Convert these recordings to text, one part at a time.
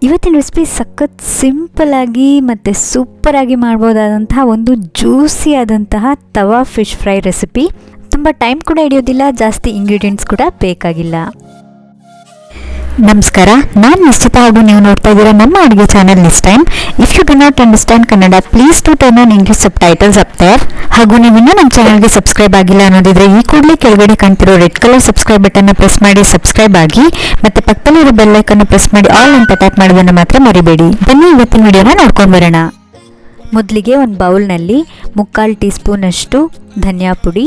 ಇವತ್ತಿನ ರೆಸಿಪಿ ಸಖತ್ ಸಿಂಪಲ್ಲಾಗಿ ಮತ್ತು ಸೂಪರಾಗಿ ಮಾಡ್ಬೋದಾದಂತಹ ಒಂದು ಜ್ಯೂಸಿ ಆದಂತಹ ತವಾ ಫಿಶ್ ಫ್ರೈ ರೆಸಿಪಿ. ತುಂಬ ಟೈಮ್ ಕೂಡ ಹಿಡಿಯೋದಿಲ್ಲ, ಜಾಸ್ತಿ ಇಂಗ್ರೀಡಿಯೆಂಟ್ಸ್ ಕೂಡ ಬೇಕಾಗಿಲ್ಲ. ನಮಸ್ಕಾರ, ನಾನು ನಿಶ್ಚಿತ ಹಾಗೂ ನೀವು ನೋಡ್ತಾ ಇದ್ದೀರಾ ನಮ್ಮ ಅಡುಗೆ ಚಾನಲ್ ನಿಸ್ time. If you do not understand Kannada please to turn on English subtitles up there. ಹಾಗೂ ನೀವಿನ್ನೂ ನಮ್ಮ ಚಾನಲ್ಗೆ ಸಬ್ಸ್ಕ್ರೈಬ್ ಆಗಿಲ್ಲ ಅನ್ನೋದಿದ್ರೆ ಈ ಕೂಡಲೇ ಕೆಳಗಡೆ ಕಾಣ್ತಿರೋ ರೆಡ್ ಕಲರ್ ಸಬ್ಸ್ಕ್ರೈಬ್ ಬಟನ್ನ ಪ್ರೆಸ್ ಮಾಡಿ ಸಬ್ಸ್ಕ್ರೈಬ್ ಆಗಿ, ಮತ್ತು ಪಕ್ಕದಲ್ಲಿರೋ ಬೆಲ್ ಐಕನ್ನ ಪ್ರೆಸ್ ಮಾಡಿ ಆಲ್ ಅಂತ ಟ್ಯಾಪ್ ಮಾಡೋದನ್ನು ಮಾತ್ರ ಮರಿಬೇಡಿ. ಬನ್ನಿ ಇವತ್ತಿನ ವಿಡಿಯೋನ ನೋಡ್ಕೊಂಡು ಬರೋಣ. ಮೊದಲಿಗೆ ಒಂದು ಬೌಲ್ನಲ್ಲಿ 3/4 ಟೀ ಸ್ಪೂನಷ್ಟು ಧನಿಯಾ ಪುಡಿ,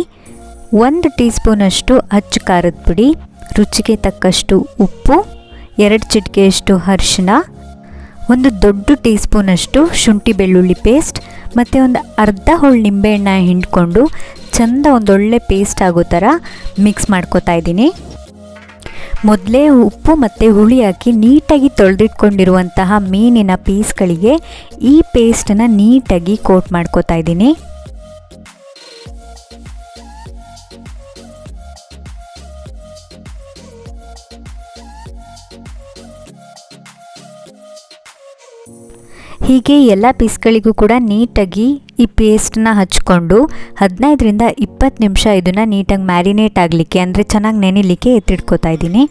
1 ಟೀ ಸ್ಪೂನಷ್ಟು ಅಚ್ಚ ಖಾರದ ಪುಡಿ, ರುಚಿಗೆ ತಕ್ಕಷ್ಟು ಉಪ್ಪು, 2 ಚಿಟಿಕೆಯಷ್ಟು ಅರಿಶಿನ, 1 ದೊಡ್ಡ ಟೀ ಸ್ಪೂನಷ್ಟು ಶುಂಠಿ ಬೆಳ್ಳುಳ್ಳಿ ಪೇಸ್ಟ್, ಮತ್ತು ಒಂದು ಅರ್ಧ ಹೋಳು ನಿಂಬೆಹಣ್ಣ ಹಿಂಡ್ಕೊಂಡು ಚೆಂದ ಒಂದೊಳ್ಳೆ ಪೇಸ್ಟ್ ಆಗೋ ಥರ ಮಿಕ್ಸ್ ಮಾಡ್ಕೋತಾ ಇದ್ದೀನಿ. ಮೊದಲೇ ಉಪ್ಪು ಮತ್ತು ಹುಳಿ ಹಾಕಿ ನೀಟಾಗಿ ತೊಳೆದಿಟ್ಕೊಂಡಿರುವಂತಹ ಮೀನಿನ ಪೀಸ್ಗಳಿಗೆ ಈ ಪೇಸ್ಟನ್ನು ನೀಟಾಗಿ ಕೋಟ್ ಮಾಡ್ಕೋತಾ ಇದ್ದೀನಿ. ಹೀಗೆ ಎಲ್ಲ ಪೀಸ್ಗಳಿಗೂ ಕೂಡ ನೀಟಾಗಿ ಈ ಪೇಸ್ಟನ್ನ ಹಚ್ಕೊಂಡು 15ರಿಂದ 20 ನಿಮಿಷ ಇದನ್ನು ನೀಟಾಗಿ ಮ್ಯಾರಿನೇಟ್ ಆಗಲಿಕ್ಕೆ, ಅಂದರೆ ಚೆನ್ನಾಗಿ ನೆನೆಯಲಿಕ್ಕೆ ಎತ್ತಿಡ್ಕೋತಾ ಇದ್ದೀನಿ.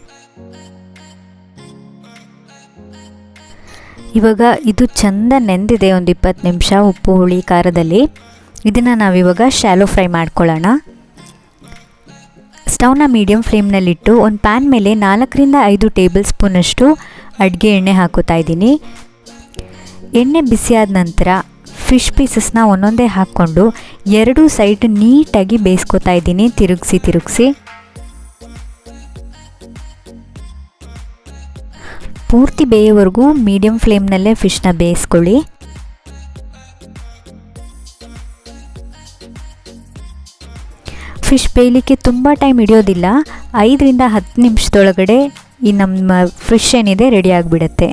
ಇವಾಗ ಇದು ಚೆಂದ ನೆಂದಿದೆ ಒಂದು 20 ನಿಮಿಷ ಉಪ್ಪು ಹುಳಿ ಖಾರದಲ್ಲಿ. ಇದನ್ನು ನಾವಿವಾಗ ಶಾಲೋ ಫ್ರೈ ಮಾಡ್ಕೊಳ್ಳೋಣ. ಸ್ಟವ್ನ ಮೀಡಿಯಮ್ ಫ್ಲೇಮ್ನಲ್ಲಿಟ್ಟು ಒಂದು ಪ್ಯಾನ್ ಮೇಲೆ 4ರಿಂದ 5 ಟೇಬಲ್ ಸ್ಪೂನಷ್ಟು ಅಡುಗೆ ಎಣ್ಣೆ ಹಾಕೋತಾ ಇದ್ದೀನಿ. ಎಣ್ಣೆ ಬಿಸಿಯಾದ ನಂತರ ಫಿಶ್ ಪೀಸಸ್ನ ಒಂದೊಂದೇ ಹಾಕ್ಕೊಂಡು 2 ಸೈಡ್ ನೀಟಾಗಿ ಬೇಯಿಸ್ಕೊತಾ ಇದ್ದೀನಿ, ತಿರುಗಿಸಿ. ಪೂರ್ತಿ ಬೇಯೋವರೆಗೂ ಮೀಡಿಯಮ್ ಫ್ಲೇಮ್ನಲ್ಲೇ ಫಿಶ್ನ ಬೇಯಿಸ್ಕೊಳ್ಳಿ. ಫಿಶ್ ಬೇಯಲಿಕ್ಕೆ ತುಂಬ ಟೈಮ್ ಹಿಡಿಯೋದಿಲ್ಲ, 5ರಿಂದ 10 ನಿಮಿಷದೊಳಗಡೆ ಈ ನಮ್ಮ ಫಿಶ್ ಏನಿದೆ ರೆಡಿ ಆಗಿಬಿಡುತ್ತೆ.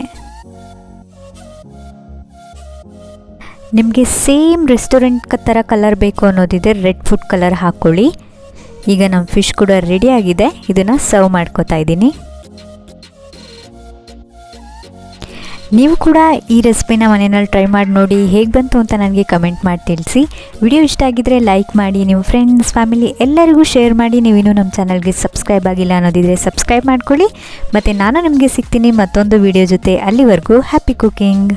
ನಿಮಗೆ ಸೇಮ್ ರೆಸ್ಟೋರೆಂಟ್ ಥರ ಕಲರ್ ಬೇಕು ಅನ್ನೋದಿದೆ ರೆಡ್ ಫುಡ್ ಕಲರ್ ಹಾಕ್ಕೊಳ್ಳಿ. ಈಗ ನಮ್ಮ ಫಿಶ್ ಕೂಡ ರೆಡಿಯಾಗಿದೆ, ಇದನ್ನು ಸರ್ವ್ ಮಾಡ್ಕೋತಾ ಇದ್ದೀನಿ. ನೀವು ಕೂಡ ಈ ರೆಸಿಪಿನ ಮನೆಯಲ್ಲಿ ಟ್ರೈ ಮಾಡಿ ನೋಡಿ, ಹೇಗೆ ಬಂತು ಅಂತ ನನಗೆ ಕಮೆಂಟ್ ಮಾಡಿ ತಿಳಿಸಿ. ವಿಡಿಯೋ ಇಷ್ಟ ಆಗಿದ್ದರೆ ಲೈಕ್ ಮಾಡಿ, ನಿಮ್ಮ ಫ್ರೆಂಡ್ಸ್ ಫ್ಯಾಮಿಲಿ ಎಲ್ಲರಿಗೂ ಶೇರ್ ಮಾಡಿ. ನೀವಿನ್ನೂ ನಮ್ಮ ಚಾನಲ್ಗೆ ಸಬ್ಸ್ಕ್ರೈಬ್ ಆಗಿಲ್ಲ ಅನ್ನೋದಿದ್ರೆ ಸಬ್ಸ್ಕ್ರೈಬ್ ಮಾಡ್ಕೊಳ್ಳಿ. ಮತ್ತು ನಾನು ನಿಮಗೆ ಸಿಗ್ತೀನಿ ಮತ್ತೊಂದು ವಿಡಿಯೋ ಜೊತೆ. ಅಲ್ಲಿವರೆಗೂ ಹ್ಯಾಪಿ ಕುಕಿಂಗ್.